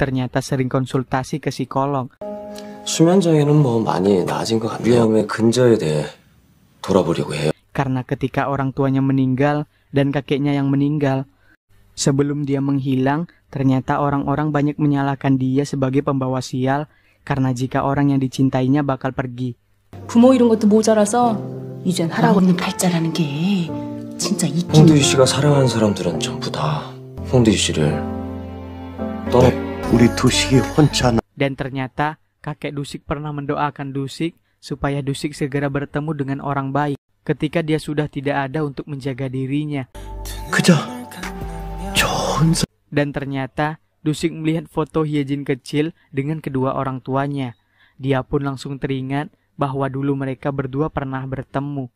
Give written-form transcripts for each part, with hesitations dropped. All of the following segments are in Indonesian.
ternyata sering konsultasi ke psikolog. 수면 장애는 뭐 많이 나아진 것 같아요. 위험의 근저에 대해 돌아보려고 해요. Karena ketika orang tuanya meninggal dan kakeknya yang meninggal, sebelum dia menghilang, ternyata orang-orang banyak menyalahkan dia sebagai pembawa sial karena jika orang yang dicintainya bakal pergi. 부모 이런 것도 모자라서 이젠 할아버님 팔자라는 게 진짜 있긴. 홍두희 씨가 사랑하는 사람들은 전부 다 홍두희 씨를 떠나. 우리 두식이 혼자. Dan ternyata kakek Dusik pernah mendoakan Dusik supaya Dusik segera bertemu dengan orang baik ketika dia sudah tidak ada untuk menjaga dirinya. 그저 좋은. Dan ternyata Dusik melihat foto Hyejin kecil dengan kedua orang tuanya. Dia pun langsung teringat bahwa dulu mereka berdua pernah bertemu.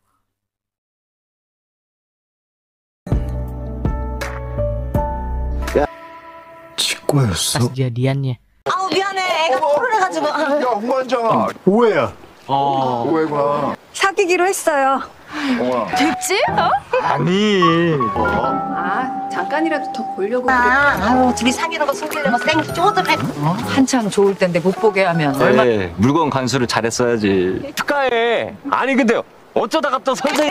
직구였어. Pas jadiannya. 아우 미안해 애가 토를 해가지고. 야 홍관장아 오해야. 오해구나. 사귀기로 했어요. 됐지? 아니. 아, 잠깐이라도 더 보려고 아유 둘이 사귀는 거 숨기려고 생기 쪼들해. 한참 좋을 텐데 못 보게 하면 얼마. 네, 물건 간수를 잘했어야지. 축하해. 아니 근데 어쩌다가 또 선생님.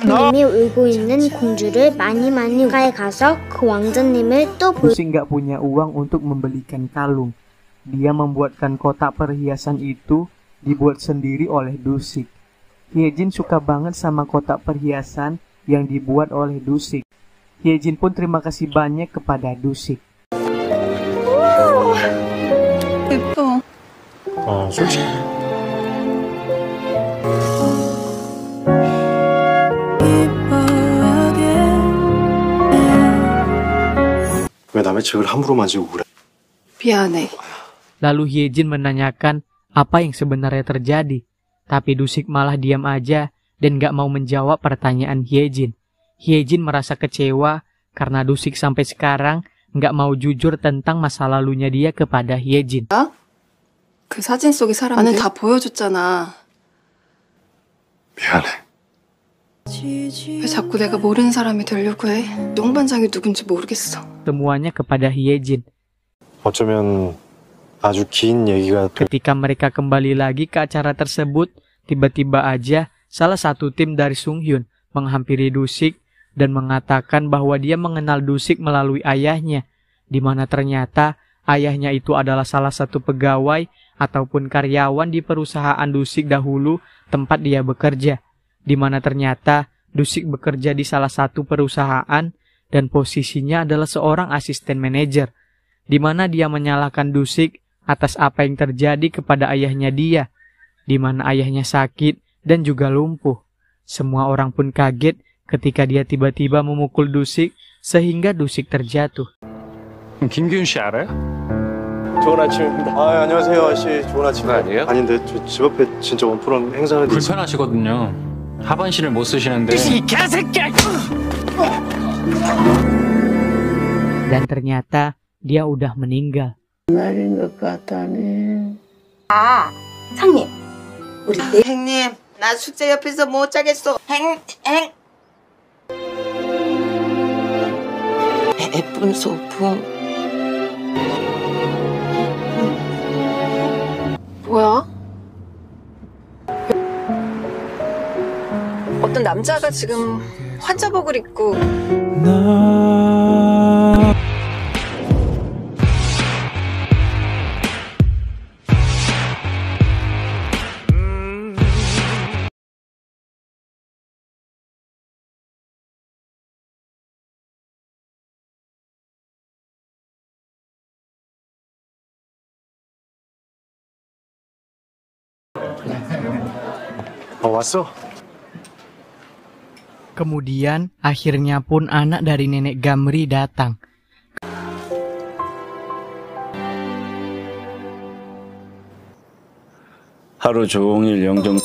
님이 울고 있는 공주를 많이 축하해 가서 그 왕자님을 또 볼. Dusik nggak punya uang untuk membelikan kalung. Dia membuatkan kotak perhiasan itu dibuat sendiri oleh Dusik. Hyejin suka banget sama kotak perhiasan yang dibuat oleh Dusik. Hyejin pun terima kasih banyak kepada Dusik. 예뻐. 솔직히. 왜 남의 책을 함부로 만지고 그래? 미안해. Lalu Hyejin menanyakan apa yang sebenarnya terjadi. Tapi Dusik malah diam aja dan gak mau menjawab pertanyaan Hyejin. Hyejin merasa kecewa karena Dusik sampai sekarang gak mau jujur tentang masa lalunya dia kepada Hyejin. 그 사진 속의 사람들 다 보여줬잖아. 미안해. 왜 자꾸 내가 모르는 사람이 되려고 해? 똥반장이 누군지 모르겠어. Temuannya kepada Hyejin. 어쩌면 아주 긴 얘기가. Ketika mereka kembali lagi ke acara tersebut, tiba-tiba aja salah satu tim dari Sunghyun menghampiri Dusik dan mengatakan bahwa dia mengenal Dusik melalui ayahnya, di mana ternyata ayahnya itu adalah salah satu pegawai ataupun karyawan di perusahaan Dusik dahulu tempat dia bekerja, di mana ternyata Dusik bekerja di salah satu perusahaan dan posisinya adalah seorang asisten manajer, di mana dia menyalahkan Dusik atas apa yang terjadi kepada ayahnya dia, di mana ayahnya sakit dan juga lumpuh. Semua orang pun kaget ketika dia tiba-tiba memukul Dusik sehingga Dusik terjatuh. 김기훈 씨 알아요? 좋은 아침입니다. 아 안녕하세요 아저씨. 좋은 아침. 아니에요? 아닌데 저 집 앞에 진짜 원푸른 행사하는데. 불편하시거든요. 하반신을 못 쓰시는데. 이 개새끼야! Dan ternyata dia udah meninggal. 날인 것 같다네. 아 상님 우리 행님 나 숙제 옆에서 못 자겠어. 행 예쁜 소품. 뭐야? 어떤 남자가 지금 환자복을 입고 왔어? Kemudian akhirnya pun anak dari nenek Gamri datang. 하루 종일 영정.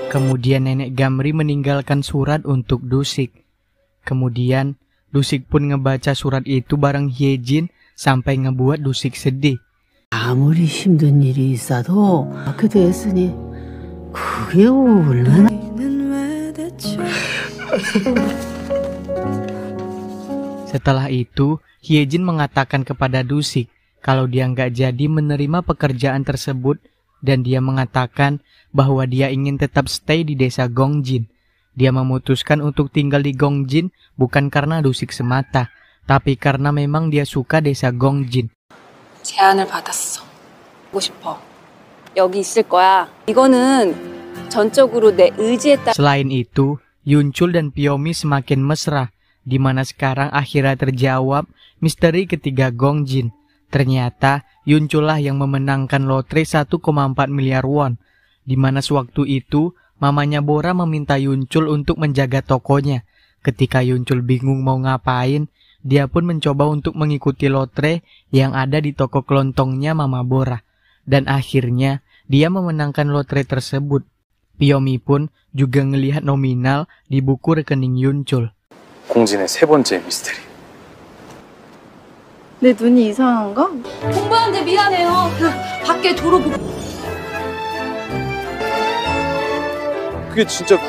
Kemudian nenek Gamri meninggalkan surat untuk Dusik. Kemudian Dusik pun ngebaca surat itu bareng Hyejin sampai ngebuat Dusik sedih. 아무리 힘든 일이 있어도 그렇게 됐으니 그게 얼마나. Setelah itu, Hyejin mengatakan kepada Dusik kalau dia nggak jadi menerima pekerjaan tersebut dan dia mengatakan bahwa dia ingin tetap stay di desa Gongjin. Dia memutuskan untuk tinggal di Gongjin bukan karena Dusik semata, tapi karena memang dia suka desa Gongjin. 제안을 받았어. 보고 싶어. 여기 있을 거야. 이거는 전적으로 내 의지에 따라. Selain itu, Yunchul dan Pyomi semakin mesra, di mana sekarang akhirnya terjawab misteri ketiga Gongjin. Ternyata Yunchul lah yang memenangkan lotre 1,4 miliar won, di mana sewaktu itu mamanya Bora meminta Yunchul untuk menjaga tokonya. Ketika Yunchul bingung mau ngapain, dia pun mencoba untuk mengikuti lotre yang ada di toko kelontongnya Mama Bora. Dan akhirnya dia memenangkan lotre tersebut. Pyomi pun juga ngelihat nominal di buku rekening Yunchul. 공진의 세 번째 미스테리. 내 눈이 이상한가? 공부하는데 미안해요. 밖에 도로 보고. 그게 진짜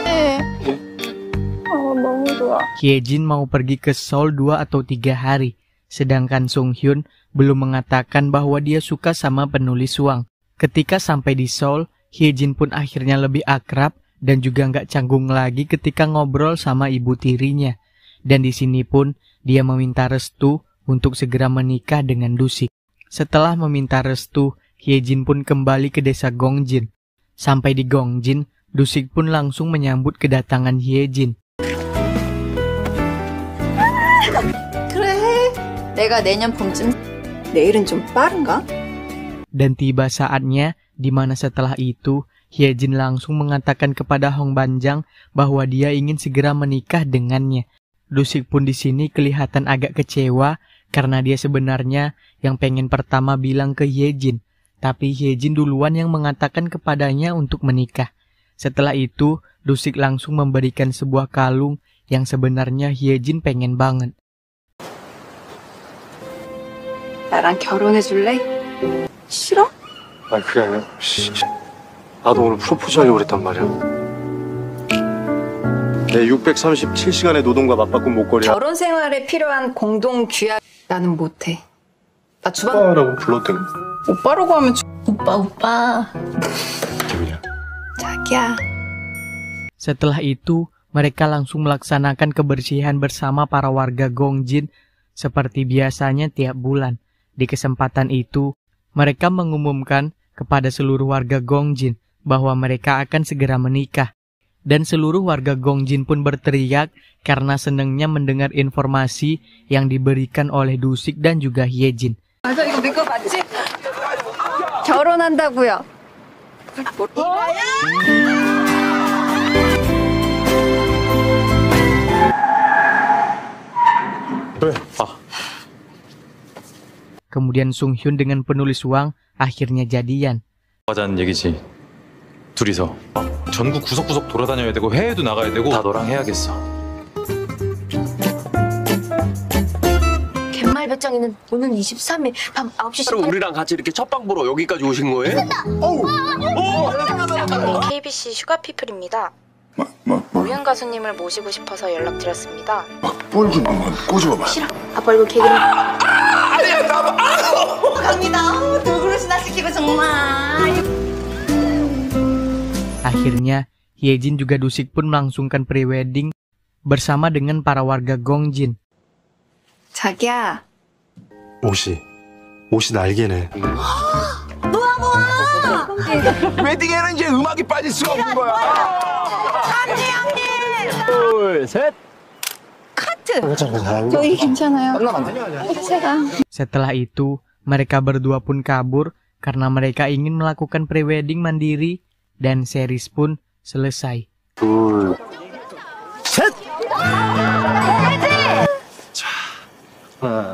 너무 좋아. Hyejin mau pergi ke Seoul 2 atau 3 hari, sedangkan Sunghyun belum mengatakan bahwa dia suka sama penulis Wang. Ketika sampai di Seoul, Hyejin pun akhirnya lebih akrab dan juga nggak canggung lagi ketika ngobrol sama ibu tirinya. Dan di sini pun dia meminta restu untuk segera menikah dengan Dusik. Setelah meminta restu, Hyejin pun kembali ke desa Gongjin. Sampai di Gongjin, Dusik pun langsung menyambut kedatangan Hyejin. 그래. 내가 내년 봄쯤. 내일은 좀 빠른가? Dan tiba saatnya, di mana setelah itu, Hyejin langsung mengatakan kepada Hong Banjang bahwa dia ingin segera menikah dengannya. Dusik pun di sini kelihatan agak kecewa karena dia sebenarnya yang pengen pertama bilang ke Hyejin, tapi Hyejin duluan yang mengatakan kepadanya untuk menikah. Setelah itu, Dusik langsung memberikan sebuah kalung yang sebenarnya Hyejin pengen banget. 나랑 결혼해 줄래? 싫어? 아니 그게 아니라 나도 오늘 프로포즈 하려고 그랬단 말이야. 내 637시간의 노동과 맞바꾼 목걸이야. 결혼 생활에 필요한 공동 규약. 나는 못해. 나 주방. 오빠라고 불러도 돼. 오빠라고 하면 오빠. 기분이야. 자기야. Setelah itu, mereka langsung melaksanakan kebersihan bersama para warga Gongjin seperti biasanya tiap bulan. Di kesempatan itu, mereka mengumumkan kepada seluruh warga Gongjin bahwa mereka akan segera menikah. Dan seluruh warga Gongjin pun berteriak karena senangnya mendengar informasi yang diberikan oleh Dusik dan juga Hyejin. 맞아, 이거 내거 맞지? 결혼한다고요. Kemudian Sunghyun dengan penulis Wang akhirnya jadian. 하자는 얘기지. 둘이서 전국 구석구석 돌아다녀야 되고 해외도 나가야 되고 다 너랑 해야겠어. 갯말 배짱이는 오는 23일 밤 9시 18분. 우리랑 같이 이렇게 첫방 보러 여기까지 오신 거예요? KBC 슈가피플입니다. 우현 가수님을 모시고 싶어서 연락드렸습니다. 뭘 좀 꼬집어봐. 싫어. 아빠 이거 개그는. 아니야 나 갑니다. 두 그릇이나 시키고 정말. Akhirnya, Hyejin juga Dusik pun melangsungkan pre-wedding bersama dengan para warga Gongjin. 자기야. 옷이 날개네. 웨딩에는 이제 음악이 빠질 수가 없는 거야. 둘, 셋. 저희 괜찮아요. 제가. Setelah itu, mereka berdua pun kabur karena mereka ingin melakukan pre-wedding mandiri dan series pun selesai. 둘, 셋. 자, 하나,